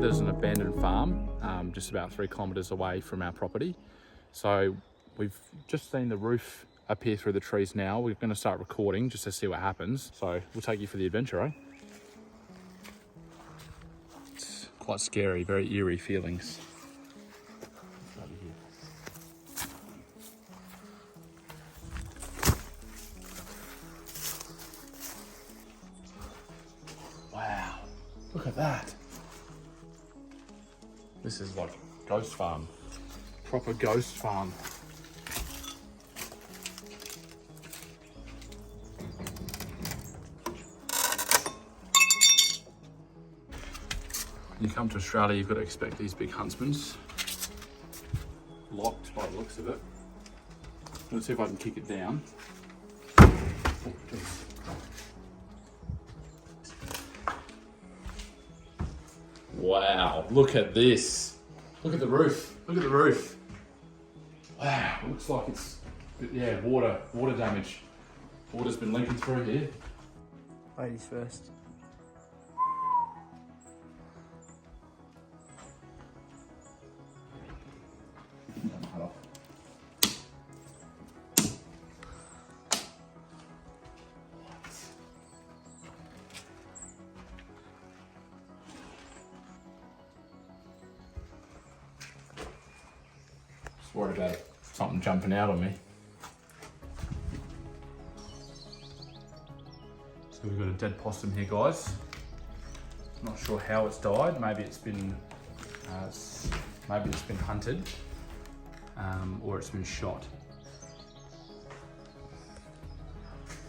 there's an abandoned farm just about 3 kilometres away from our property. So we've just seen the roof appear through the trees now. We're going to start recording just to see what happens. So we'll take you for the adventure, eh? It's quite scary, very eerie feelings. Wow, look at that. This is like ghost farm, proper ghost farm. When you come to Australia, you've got to expect these big huntsmans. Locked by the looks of it. Let's see if I can kick it down. Wow, look at this. Look at the roof. Look at the roof. Wow, it looks like it's, yeah, water damage. Water's been leaking through here. Ladies first. Just worried about something jumping out on me. So we've got a dead possum here, guys. Not sure how it's died. Maybe it's been hunted, or it's been shot.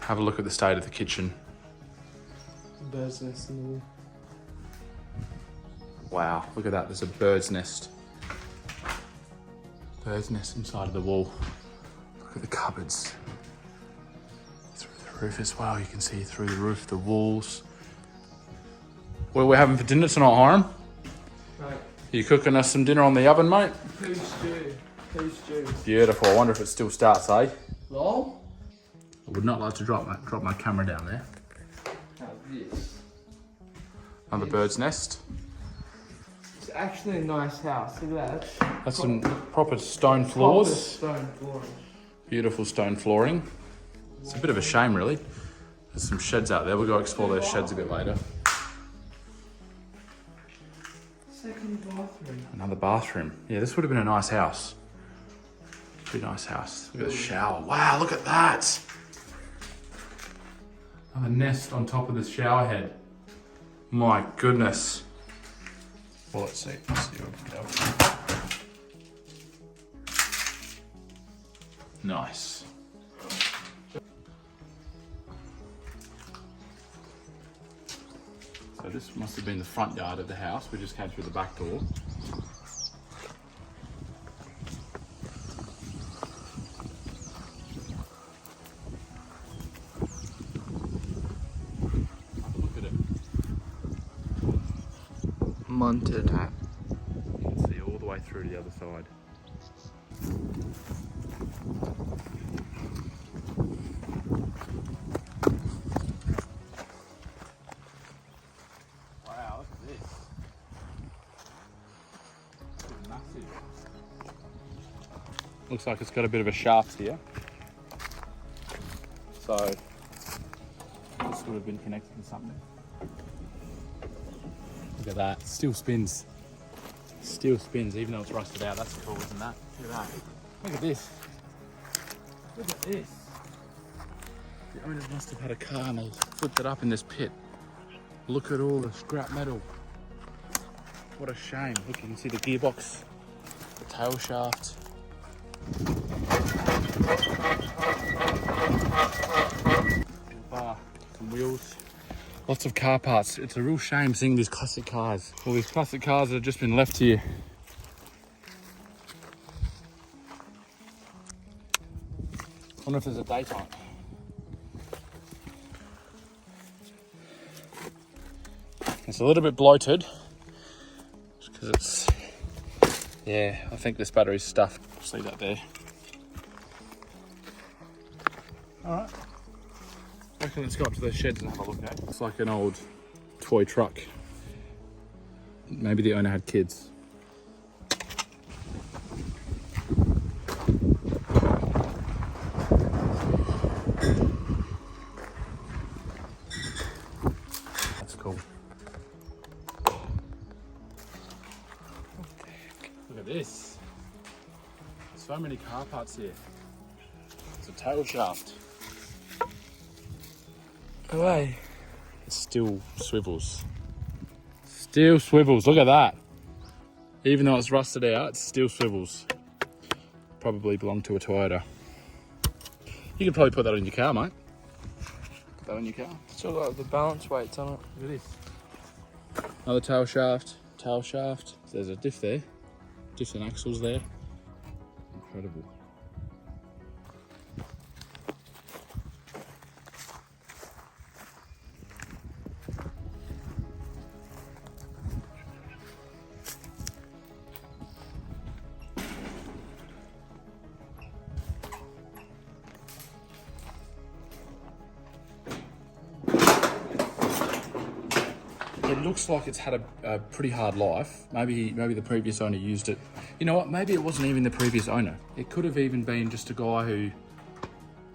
Have a look at the state of the kitchen. Bird's nest in the wall. Wow, look at that. There's a bird's nest. Bird's nest inside of the wall. Look at the cupboards. Through the roof as well. You can see through the roof, the walls. What are we having for dinner tonight, Hiram? Right. You cooking us some dinner on the oven, mate? Pea stew. Pea stew. Beautiful. I wonder if it still starts, eh? Lol. I would not like to drop my camera down there. How's this? Another bird's nest. It's actually a nice house. Look at that. That's some proper stone floors. Proper stone flooring. Beautiful stone flooring. It's a bit of a shame, really. There's some sheds out there. We'll go explore those sheds a bit later. Second bathroom. Another bathroom. Yeah, this would have been a nice house. Pretty nice house. Look at the shower. Wow, look at that. Another nest on top of the shower head. My goodness. Well, let's see. Let's see what we can do. Nice. So this must have been the front yard of the house. We just came through the back door. Look at it. Monted. You can see all the way through to the other side. Wow, look at this. It's massive. Looks like it's got a bit of a shaft here. So this would have been connected to something. Look at that, still spins. Still spins, even though it's rusted out. That's cool, isn't that? Look at that. Look at this. Look at this. The owners must have had a car and they flipped it up in this pit. Look at all the scrap metal. What a shame. Look, you can see the gearbox, the tail shaft. Bar, some wheels. Lots of car parts. It's a real shame seeing these classic cars. All these classic cars that have just been left here. I wonder if there's a date on it. It's a little bit bloated because it's, yeah, I think this battery's stuffed. See that there. All right. I reckon let's go up to those sheds and have a look at it. It's like an old toy truck. Maybe the owner had kids. That's cool. Look at this. So many car parts here. It's a tail shaft. Away. It still swivels. Still swivels, look at that. Even though it's rusted out, it still swivels. Probably belonged to a Toyota. You could probably put that on your car, mate. Put that on your car. Still got the balance weights on it. Look at this. Another tail shaft, tail shaft. There's a diff there. Diffs and axles there. Incredible. It looks like it's had a pretty hard life. Maybe the previous owner used it. You know what? Maybe it wasn't even the previous owner. It could have even been just a guy who,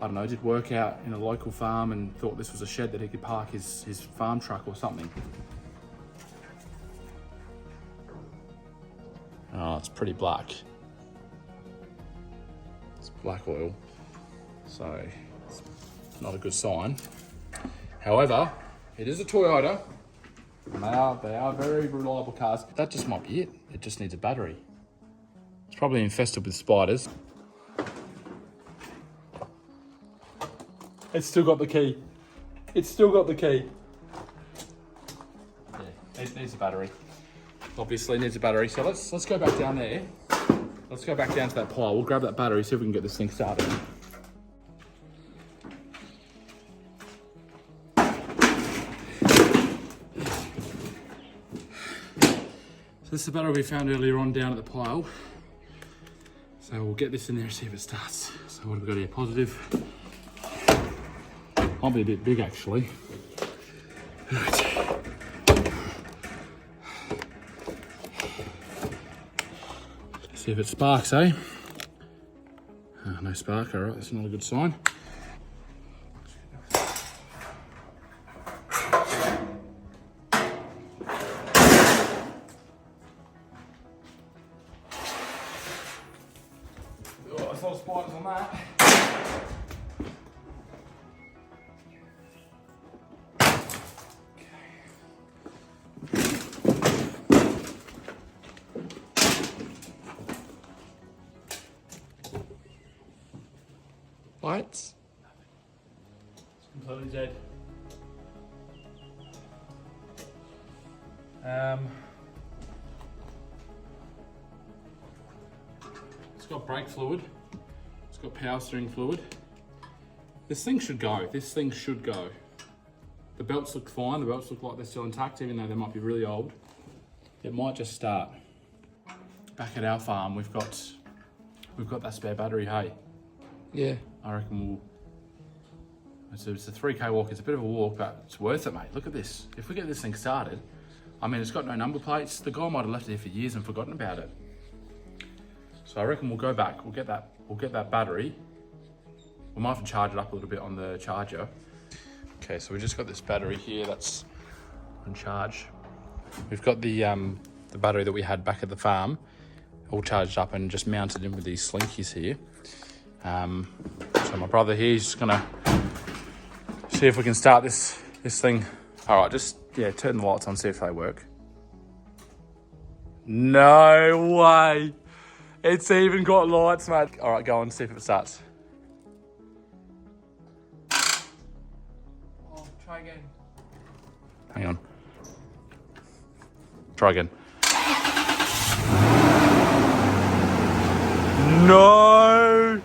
I don't know, did work out in a local farm and thought this was a shed that he could park his farm truck or something. Oh, it's pretty black. It's black oil, so it's not a good sign. However, it is a Toyota. And they are very reliable cars. That just might be it. It just needs a battery. It's probably infested with spiders. It's still got the key. It's still got the key. Yeah, it needs a battery. Obviously needs a battery. So let's go back down there. Let's go back down to that pile. We'll grab that battery, see if we can get this thing started. So this is the battery we found earlier on down at the pile. So we'll get this in there and see if it starts. So what have we got here? Positive. Might be a bit big actually. Right. See if it sparks, eh? No spark, all right, that's not a good sign. Spiders on that. Lights? It's completely dead. It's got brake fluid. It's got power steering fluid. This thing should go. This thing should go. The belts look fine. The belts look like they're still intact, even though they might be really old. It might just start. Back at our farm, we've got that spare battery, hey? Yeah. I reckon we'll... It's a 3K walk. It's a bit of a walk, but it's worth it, mate. Look at this. If we get this thing started, I mean, it's got no number plates. The guy might have left it here for years and forgotten about it. So I reckon we'll go back. We'll get that battery. We might have to charge it up a little bit on the charger. Okay, so we just got this battery here that's on charge. We've got the battery that we had back at the farm all charged up and just mounted in with these slinkies here. So my brother here is just gonna see if we can start this thing. All right, just turn the lights on, see if they work. No way. It's even got lights, mate. All right, go on, see if it starts. Oh, try again. Hang on. Try again. No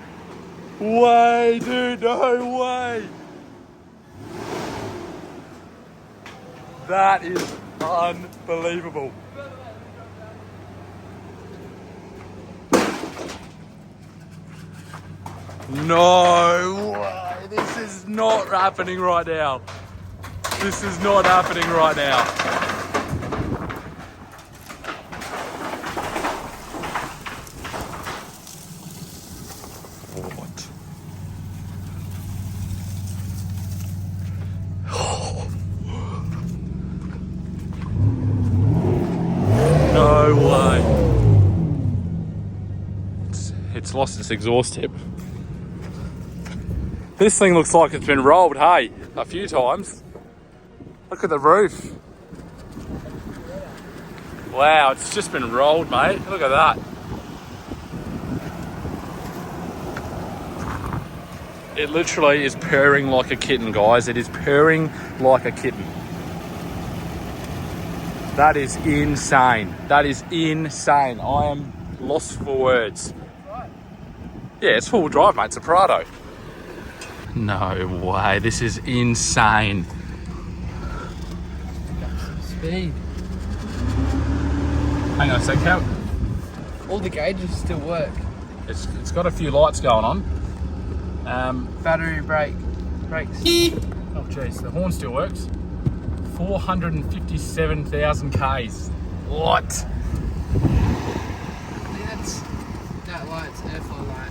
way, dude, no way. That is unbelievable. No way, this is not happening right now. This is not happening right now. it's lost its exhaust tip. This thing looks like it's been rolled, hey, a few times. Look at the roof. Wow, it's just been rolled, mate. Look at that. It literally is purring like a kitten, guys. It is purring like a kitten. That is insane. That is insane. I am lost for words. Yeah, it's four-wheel drive, mate. It's a Prado. No way. This is insane. Speed. Hang on a sec, how? All the gauges still work. It's got a few lights going on. Battery, brakes. Oh jeez, the horn still works. 457,000 Ks. What? That light's airflow light.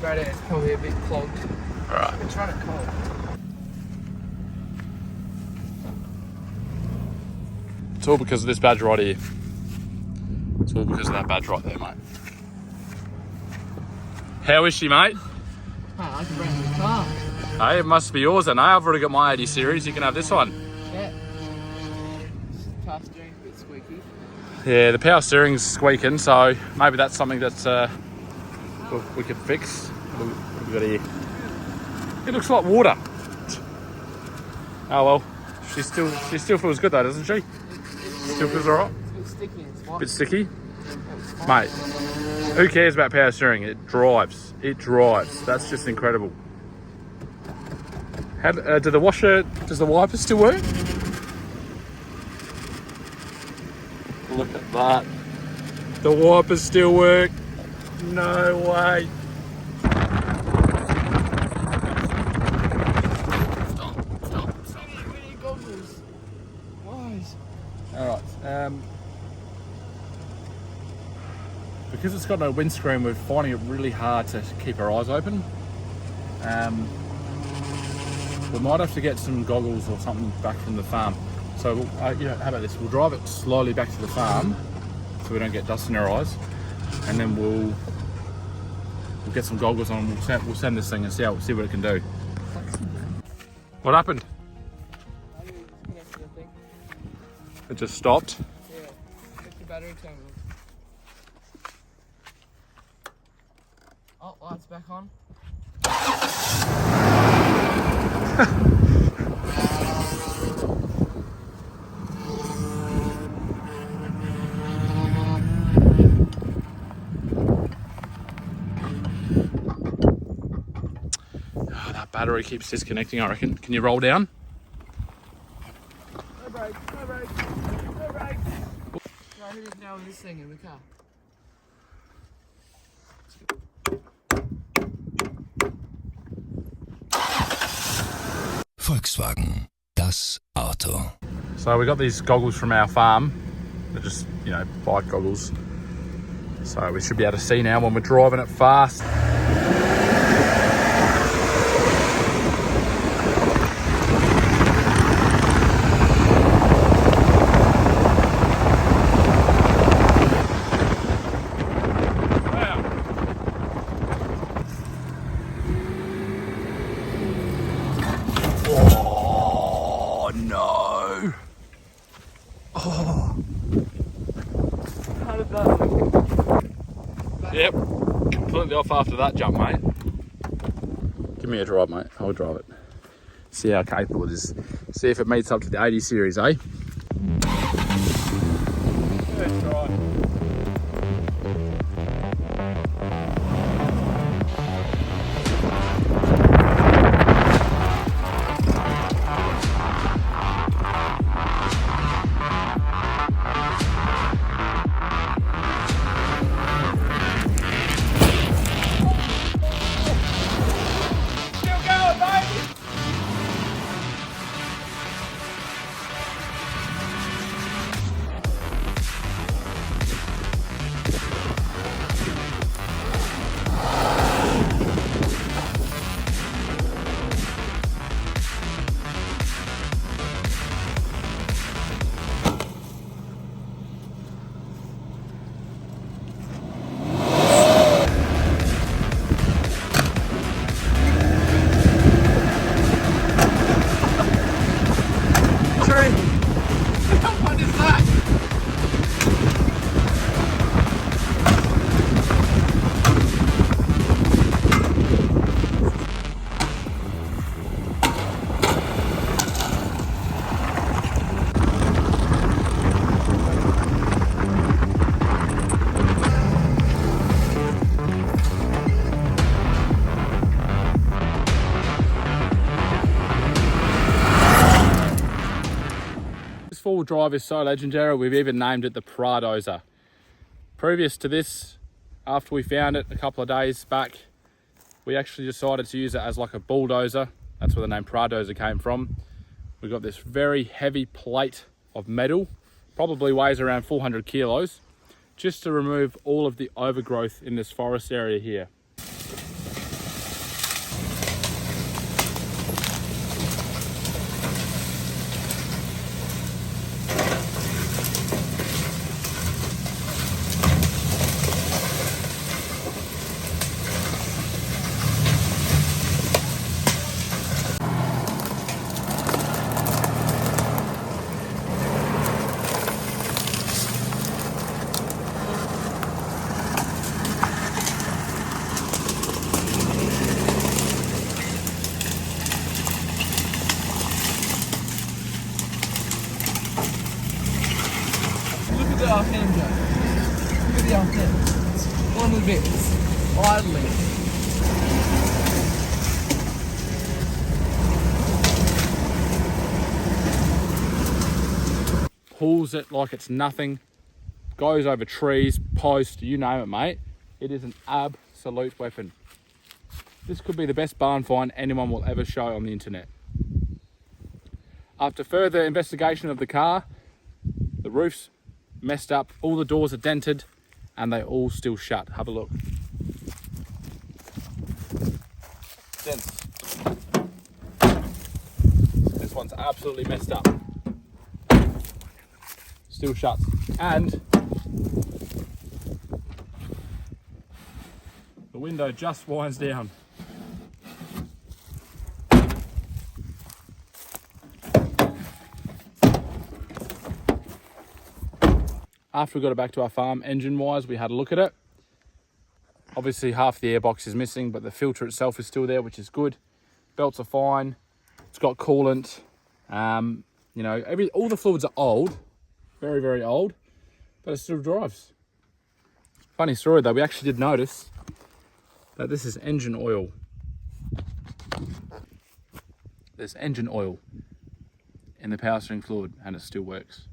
Radiator's probably a bit clogged. Alright. It's running cold. It's all because of this badge right here. It's all because of that badge right there, mate. How is she, mate? Oh, I can bring the car. Hey, it must be yours then. I've already got my 80 series. You can have this one. Yeah. Power steering's a bit squeaky. Yeah, the power steering's squeaking, so maybe that's something that's we could fix. What have we got here? It looks like water. Oh well, she still feels good though, doesn't she? Still feels alright. It's a bit sticky and spotty. Bit sticky, mate. Who cares about power steering? It drives. It drives. That's just incredible. How does the wiper still work? Look at that. The wipers still work. No way. Stop. We need goggles. Wise. Alright. Because it's got no windscreen, we're finding it really hard to keep our eyes open. We might have to get some goggles or something back from the farm. So, how about this? We'll drive it slowly back to the farm so we don't get dust in our eyes, and then we'll get some goggles on. We'll send this thing and see what it can do. What happened? I think we disconnected the thing. It just stopped. Yeah. Check the battery terminal. Oh, lights back on. Oh, that battery keeps disconnecting, I reckon. Can you roll down? No brakes. No brakes. No, who's now with this thing in the car? Volkswagen, das Auto. So we got these goggles from our farm. They're just, bike goggles. So we should be able to see now when we're driving it fast. Oh no! Oh. How did that look? Yep, completely off after that jump, mate. Give me a drive, mate. I'll drive it. See how capable it is. See if it meets up to the 80 series, eh? Let's try. four-wheel drive is so legendary, we've even named it the Pradozer. Previous to this, after we found it a couple of days back, we actually decided to use it as like a bulldozer. That's where the name Pradozer came from. We've got this very heavy plate of metal, probably weighs around 400 kilos, just to remove all of the overgrowth in this forest area here. Look at the arc end, Joe. Look at the arc end. One of the bits. Idling. Pulls it like it's nothing, goes over trees, posts, you name it, mate. It is an absolute weapon. This could be the best barn find anyone will ever show on the internet. After further investigation of the car, the roof's messed up, all the doors are dented, and they all still shut. Have a look. Dents. This one's absolutely messed up. Still shuts. And the window just winds down. After we got it back to our farm, engine-wise, we had a look at it. Obviously, half the airbox is missing, but the filter itself is still there, which is good. Belts are fine. It's got coolant. You know, all the fluids are old, very, very old, but it still drives. Funny story though, we actually did notice that this is engine oil. There's engine oil in the power steering fluid, and it still works.